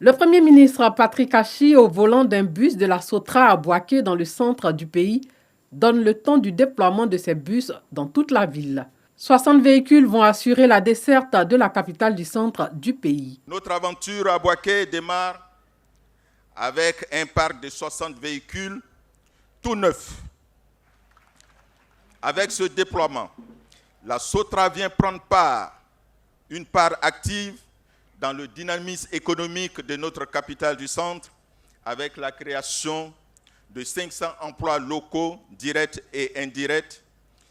Le Premier ministre Patrick Achi, au volant d'un bus de la Sotra à Bouaké dans le centre du pays, donne le temps du déploiement de ces bus dans toute la ville. 60 véhicules vont assurer la desserte de la capitale du centre du pays. Notre aventure à Bouaké démarre avec un parc de 60 véhicules tout neufs. Avec ce déploiement, la Sotra vient prendre une part active dans le dynamisme économique de notre capitale du centre avec la création de 500 emplois locaux directs et indirects,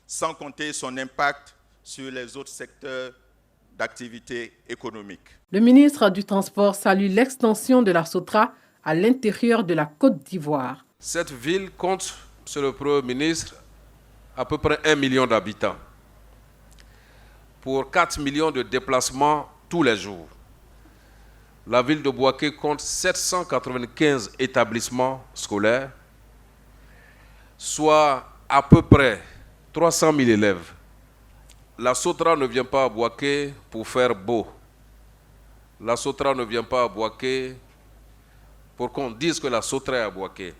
sans compter son impact sur les autres secteurs d'activité économique. Le ministre du Transport salue l'extension de la Sotra à l'intérieur de la Côte d'Ivoire. Cette ville compte, Monsieur le Premier ministre, à peu près 1 million d'habitants pour 4 millions de déplacements tous les jours. La ville de Bouaké compte 795 établissements scolaires, soit à peu près 300 000 élèves. La Sotra ne vient pas à Bouaké pour faire beau. La Sotra ne vient pas à Bouaké pour qu'on dise que la Sotra est à Bouaké.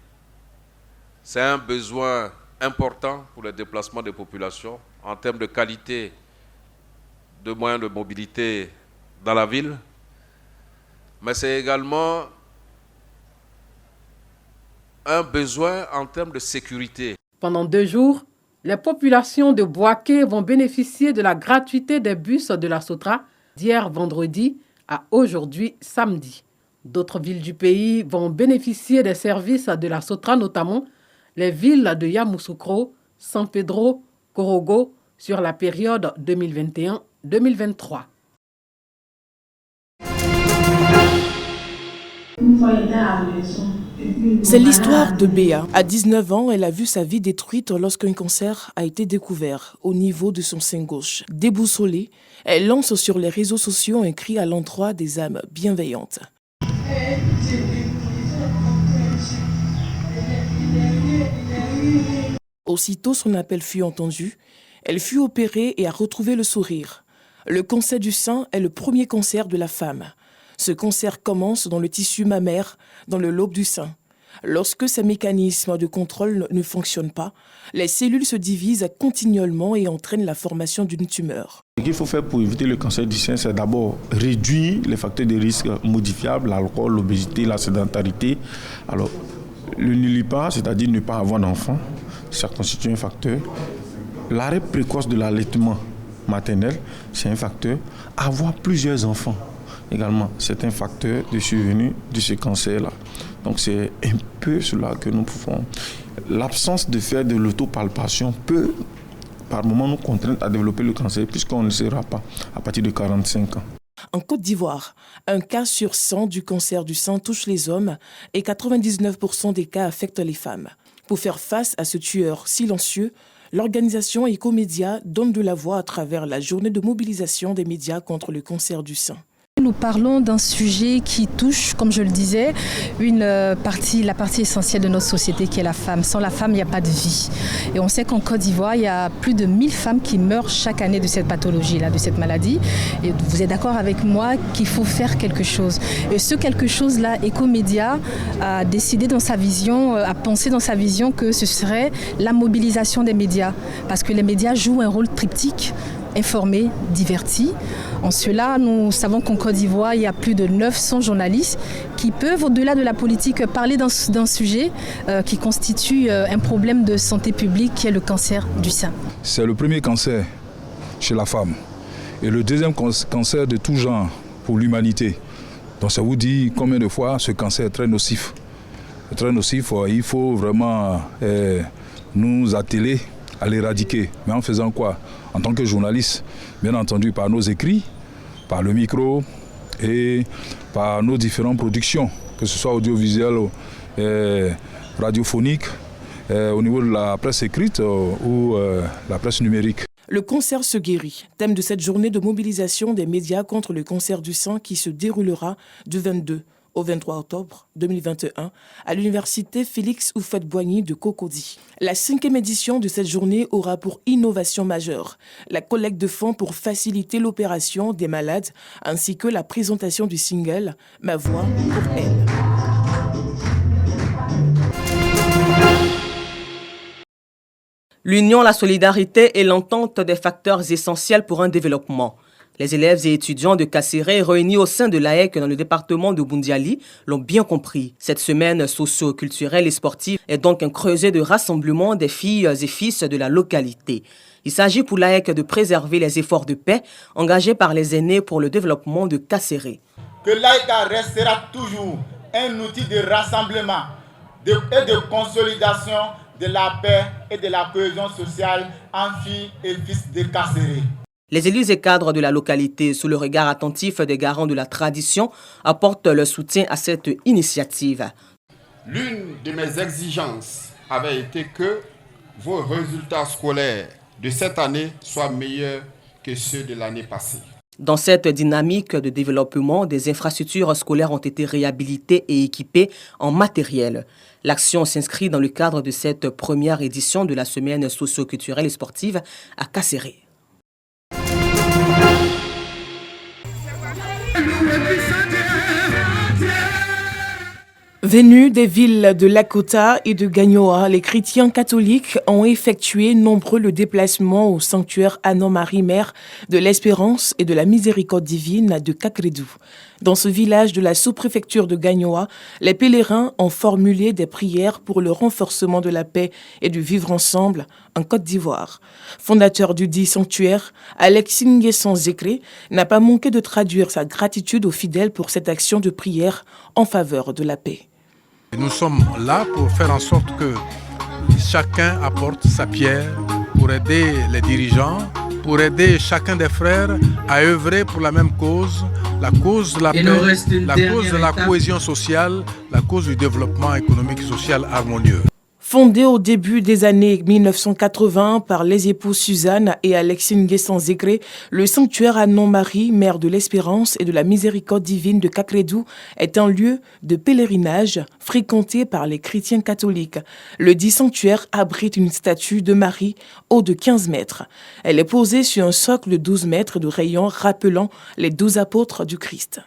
C'est un besoin important pour le déplacement des populations en termes de qualité de moyens de mobilité dans la ville, mais c'est également un besoin en termes de sécurité. Pendant 2 jours, les populations de Bouaké vont bénéficier de la gratuité des bus de la Sotra d'hier vendredi à aujourd'hui samedi. D'autres villes du pays vont bénéficier des services de la Sotra, notamment les villes de Yamoussoukro, San Pedro, Korogo, sur la période 2021-2023. C'est l'histoire de Béa. À 19 ans, elle a vu sa vie détruite lorsqu'un cancer a été découvert au niveau de son sein gauche. Déboussolée, elle lance sur les réseaux sociaux un cri à l'endroit des âmes bienveillantes. Aussitôt son appel fut entendu, elle fut opérée et a retrouvé le sourire. Le cancer du sein est le premier cancer de la femme. Ce cancer commence dans le tissu mammaire, dans le lobe du sein. Lorsque ces mécanismes de contrôle ne fonctionnent pas, les cellules se divisent continuellement et entraînent la formation d'une tumeur. Ce qu'il faut faire pour éviter le cancer du sein, c'est d'abord réduire les facteurs de risque modifiables, l'alcool, l'obésité, la sédentarité. Alors, le nullipa, c'est-à-dire ne pas avoir d'enfant, ça constitue un facteur. L'arrêt précoce de l'allaitement maternel, c'est un facteur. Avoir plusieurs enfants, également, c'est un facteur de survenue de ce cancer-là. Donc c'est un peu cela que nous pouvons. L'absence de faire de l'autopalpation peut, par moment, nous contraindre à développer le cancer, puisqu'on ne sera pas à partir de 45 ans. En Côte d'Ivoire, un cas sur 100 du cancer du sein touche les hommes et 99% des cas affectent les femmes. Pour faire face à ce tueur silencieux, l'organisation Ecomédia donne de la voix à travers la journée de mobilisation des médias contre le cancer du sein. Nous parlons d'un sujet qui touche, comme je le disais, la partie essentielle de notre société qui est la femme. Sans la femme, il n'y a pas de vie. Et on sait qu'en Côte d'Ivoire, il y a plus de 1000 femmes qui meurent chaque année de cette pathologie-là, de cette maladie. Et vous êtes d'accord avec moi qu'il faut faire quelque chose. Et ce quelque chose-là, Ecomédia a décidé dans sa vision, a pensé dans sa vision que ce serait la mobilisation des médias. Parce que les médias jouent un rôle triptyque. Informés, divertis. En cela, nous savons qu'en Côte d'Ivoire, il y a plus de 900 journalistes qui peuvent, au-delà de la politique, parler d'un sujet qui constitue un problème de santé publique, qui est le cancer du sein. C'est le premier cancer chez la femme et le deuxième cancer de tout genre pour l'humanité. Donc ça vous dit combien de fois ce cancer est très nocif. Très nocif, il faut vraiment nous atteler à l'éradiquer. Mais en faisant quoi? En tant que journaliste, bien entendu par nos écrits, par le micro et par nos différentes productions, que ce soit audiovisuel, radiophonique, au niveau de la presse écrite ou la presse numérique. Le cancer se guérit, thème de cette journée de mobilisation des médias contre le cancer du sein qui se déroulera du 22 au 23 octobre 2021 à l'université Félix Houphouët-Boigny de Cocody. La 5e édition de cette journée aura pour innovation majeure la collecte de fonds pour faciliter l'opération des malades ainsi que la présentation du single « Ma voix pour elle ». L'union, la solidarité et l'entente des facteurs essentiels pour un développement. Les élèves et étudiants de Kasséré réunis au sein de l'AEC dans le département de Boundiali l'ont bien compris. Cette semaine socio-culturelle et sportive est donc un creuset de rassemblement des filles et fils de la localité. Il s'agit pour l'AEC de préserver les efforts de paix engagés par les aînés pour le développement de Kasséré. Que l'AEC restera toujours un outil de rassemblement et de consolidation de la paix et de la cohésion sociale en filles et fils de Kasséré. Les élus et cadres de la localité, sous le regard attentif des garants de la tradition, apportent leur soutien à cette initiative. L'une de mes exigences avait été que vos résultats scolaires de cette année soient meilleurs que ceux de l'année passée. Dans cette dynamique de développement, des infrastructures scolaires ont été réhabilitées et équipées en matériel. L'action s'inscrit dans le cadre de cette première édition de la semaine socio-culturelle et sportive à Kasséré. Venus des villes de Lakota et de Gagnoa, les chrétiens catholiques ont effectué nombreux déplacements au sanctuaire Anne-Marie Mère de l'Espérance et de la Miséricorde divine de Kakredou. Dans ce village de la sous-préfecture de Gagnoa, les pèlerins ont formulé des prières pour le renforcement de la paix et du vivre ensemble en Côte d'Ivoire. Fondateur du dit sanctuaire, Alex Nguesson Zékré n'a pas manqué de traduire sa gratitude aux fidèles pour cette action de prière en faveur de la paix. Nous sommes là pour faire en sorte que chacun apporte sa pierre pour aider les dirigeants, pour aider chacun des frères à œuvrer pour la même cause, la cause de la paix, la cause de la cohésion sociale, la cause du développement économique et social harmonieux. Fondé au début des années 1980 par les époux Suzanne et Alexis Nguesson Zékré, le sanctuaire Anne-Marie, Mère de l'Espérance et de la Miséricorde divine de Kakredou est un lieu de pèlerinage fréquenté par les chrétiens catholiques. Le dit sanctuaire abrite une statue de Marie haut de 15 mètres. Elle est posée sur un socle de 12 mètres de rayon rappelant les 12 apôtres du Christ.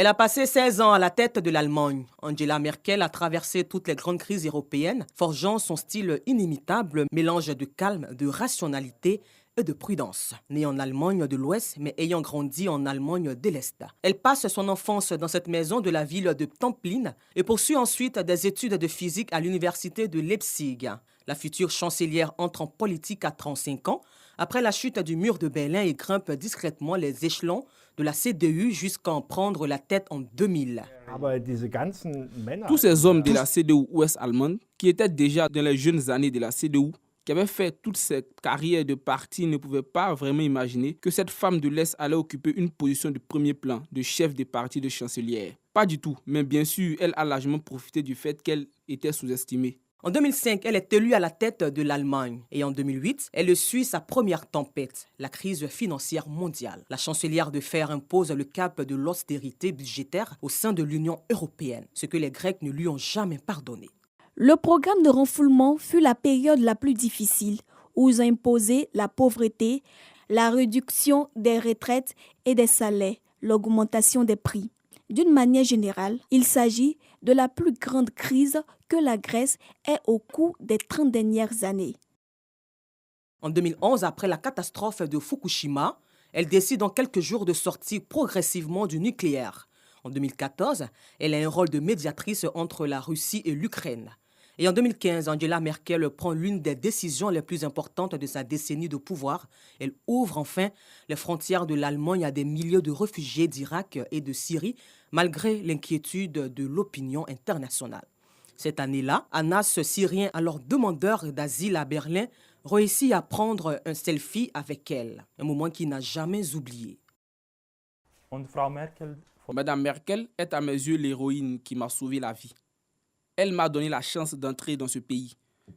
Elle a passé 16 ans à la tête de l'Allemagne. Angela Merkel a traversé toutes les grandes crises européennes, forgeant son style inimitable, mélange de calme, de rationalité et de prudence. Née en Allemagne de l'Ouest, mais ayant grandi en Allemagne de l'Est. Elle passe son enfance dans cette maison de la ville de Templin et poursuit ensuite des études de physique à l'université de Leipzig. La future chancelière entre en politique à 35 ans, après la chute du mur de Berlin et grimpe discrètement les échelons de la CDU jusqu'à en prendre la tête en 2000. Tous ces hommes de la CDU ouest-allemande, qui étaient déjà dans les jeunes années de la CDU, qui avaient fait toute cette carrière de parti, ne pouvaient pas vraiment imaginer que cette femme de l'Est allait occuper une position de premier plan, de chef de parti de chancelière. Pas du tout, mais bien sûr, elle a largement profité du fait qu'elle était sous-estimée. En 2005, elle est élue à la tête de l'Allemagne et en 2008, elle suit sa première tempête, la crise financière mondiale. La chancelière de fer impose le cap de l'austérité budgétaire au sein de l'Union européenne, ce que les Grecs ne lui ont jamais pardonné. Le programme de renflouement fut la période la plus difficile, où ils ont imposé la pauvreté, la réduction des retraites et des salaires, l'augmentation des prix. D'une manière générale, il s'agit de la plus grande crise que la Grèce ait au cours des 30 dernières années. En 2011, après la catastrophe de Fukushima, elle décide en quelques jours de sortir progressivement du nucléaire. En 2014, elle a un rôle de médiatrice entre la Russie et l'Ukraine. Et en 2015, Angela Merkel prend l'une des décisions les plus importantes de sa décennie de pouvoir. Elle ouvre enfin les frontières de l'Allemagne à des milliers de réfugiés d'Irak et de Syrie, malgré l'inquiétude de l'opinion internationale. Cette année-là, Anas, Syrien, alors demandeur d'asile à Berlin, réussit à prendre un selfie avec elle, un moment qu'il n'a jamais oublié. Madame Merkel est à mes yeux l'héroïne qui m'a sauvé la vie. Elle m'a donné la chance d'entrer dans ce pays,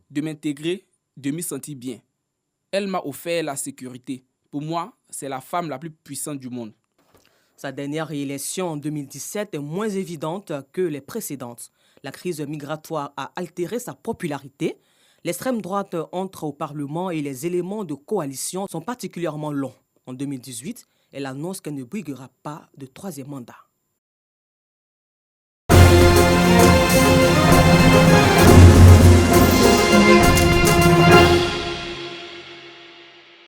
de m'intégrer, de m'y sentir bien. Elle m'a offert la sécurité. Pour moi, c'est la femme la plus puissante du monde. Sa dernière réélection en 2017 est moins évidente que les précédentes. La crise migratoire a altéré sa popularité. L'extrême droite entre au Parlement et les éléments de coalition sont particulièrement longs. En 2018, elle annonce qu'elle ne briguera pas de troisième mandat.